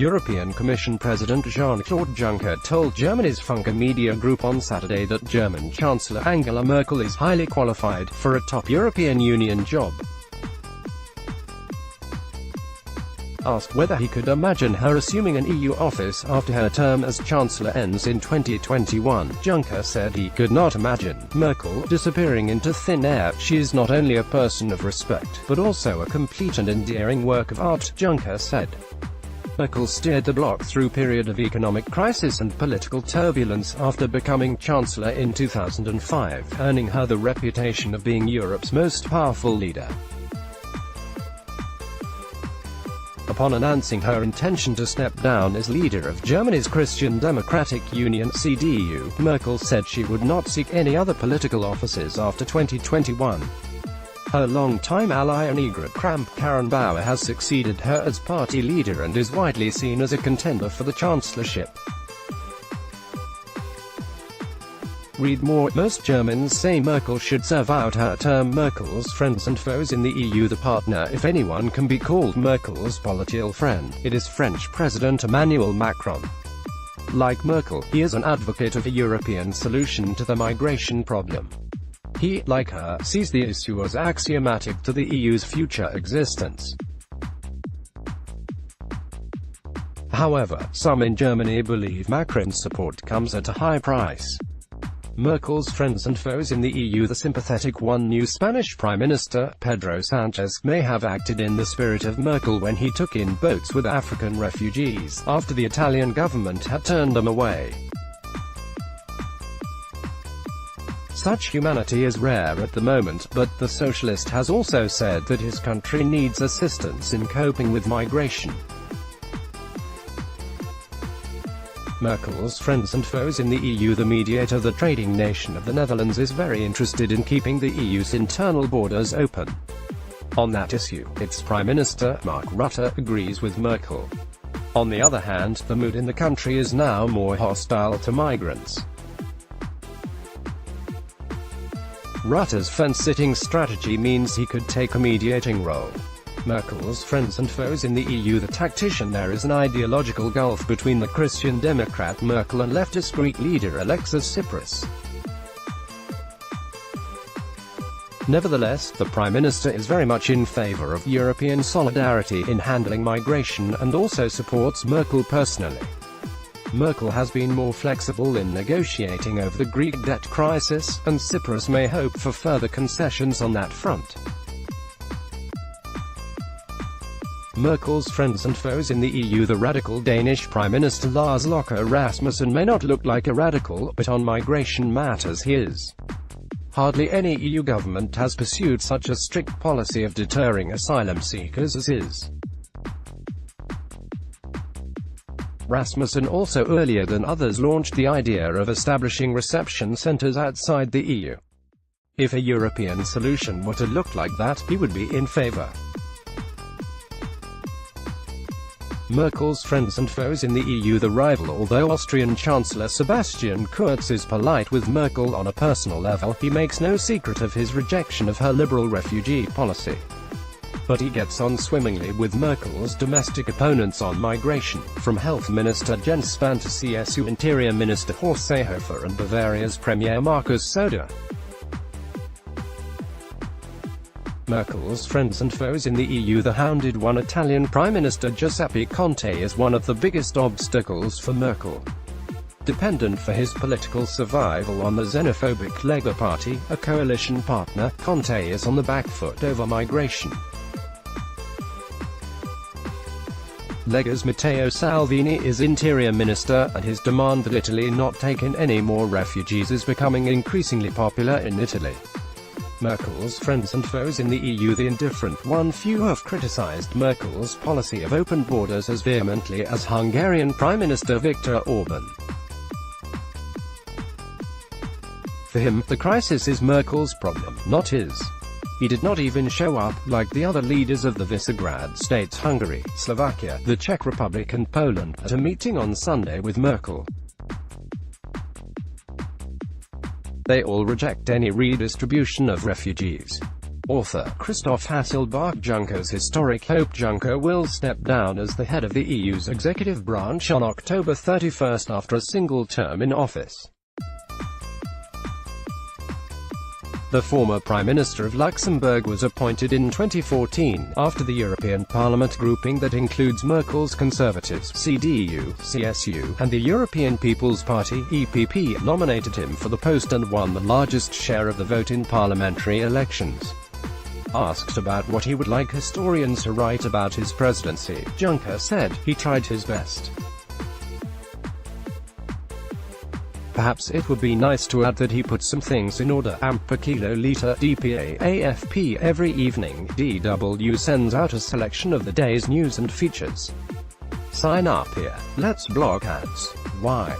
European Commission President Jean-Claude Juncker told Germany's Funke media group on Saturday that German Chancellor Angela Merkel is highly qualified for a top European Union job. Asked whether he could imagine her assuming an EU office after her term as Chancellor ends in 2021, Juncker said he could not imagine Merkel disappearing into thin air. She is not only a person of respect, but also a complete and endearing work of art, Juncker said. Merkel steered the bloc through a period of economic crisis and political turbulence after becoming Chancellor in 2005, earning her the reputation of being Europe's most powerful leader. Upon announcing her intention to step down as leader of Germany's Christian Democratic Union (CDU), Merkel said she would not seek any other political offices after 2021. Her longtime ally Annegret Kramp-Karrenbauer has succeeded her as party leader and is widely seen as a contender for the chancellorship. Read more. Most Germans say Merkel should serve out her term. Merkel's friends and foes in the EU. The partner, if anyone can be called Merkel's political friend, it is French President Emmanuel Macron. Like Merkel, he is an advocate of a European solution to the migration problem. He, like her, sees the issue as axiomatic to the EU's future existence. However, some in Germany believe Macron's support comes at a high price. Merkel's friends and foes in the EU. The sympathetic one new Spanish Prime Minister, Pedro Sánchez, may have acted in the spirit of Merkel when he took in boats with African refugees, after the Italian government had turned them away. Such humanity is rare at the moment, but the socialist has also said that his country needs assistance in coping with migration. Merkel's friends and foes in the EU. The mediator, the trading nation of the Netherlands, is very interested in keeping the EU's internal borders open. On that issue, its Prime Minister, Mark Rutte, agrees with Merkel. On the other hand, the mood in the country is now more hostile to migrants. Rutte's fence-sitting strategy means he could take a mediating role. Merkel's friends and foes in the EU. The tactician. There is an ideological gulf between the Christian Democrat Merkel and leftist Greek leader Alexis Tsipras. Nevertheless, the Prime Minister is very much in favor of European solidarity in handling migration and also supports Merkel personally. Merkel has been more flexible in negotiating over the Greek debt crisis, and Tsipras may hope for further concessions on that front. Merkel's friends and foes in the EU. The radical Danish Prime Minister Lars Løkke Rasmussen may not look like a radical, but on migration matters he is. Hardly any EU government has pursued such a strict policy of deterring asylum seekers as his. Rasmussen also earlier than others launched the idea of establishing reception centres outside the EU. If a European solution were to look like that, he would be in favour. Merkel's friends and foes in the EU. The rival. Although Austrian Chancellor Sebastian Kurz is polite with Merkel on a personal level, he makes no secret of his rejection of her liberal refugee policy. But he gets on swimmingly with Merkel's domestic opponents on migration, from Health Minister Jens Spahn to CSU Interior Minister Horst Seehofer and Bavaria's Premier Markus Söder. Merkel's friends and foes in the EU. The hounded one Italian Prime Minister Giuseppe Conte is one of the biggest obstacles for Merkel. Dependent for his political survival on the xenophobic Lega Party, a coalition partner, Conte is on the back foot over migration. Lega's Matteo Salvini is Interior Minister, and his demand that Italy not take in any more refugees is becoming increasingly popular in Italy. Merkel's friends and foes in the EU. The indifferent one. Few have criticized Merkel's policy of open borders as vehemently as Hungarian Prime Minister Viktor Orban. For him, the crisis is Merkel's problem, not his. He did not even show up, like the other leaders of the Visegrad states Hungary, Slovakia, the Czech Republic and Poland, at a meeting on Sunday with Merkel. They all reject any redistribution of refugees. Author Christoph Hasselbach. Juncker's historic hope. Juncker will step down as the head of the EU's executive branch on October 31 after a single term in office. The former Prime Minister of Luxembourg was appointed in 2014, after the European Parliament grouping that includes Merkel's Conservatives (CDU, CSU) and the European People's Party (EPP) nominated him for the post and won the largest share of the vote in parliamentary elections. Asked about what he would like historians to write about his presidency, Juncker said, "He tried his best. Perhaps it would be nice to add that he put some things in order. Amp per kiloliter, DPA, AFP every evening. DW sends out a selection of the day's news and features. Sign up here. Let's block ads. Why?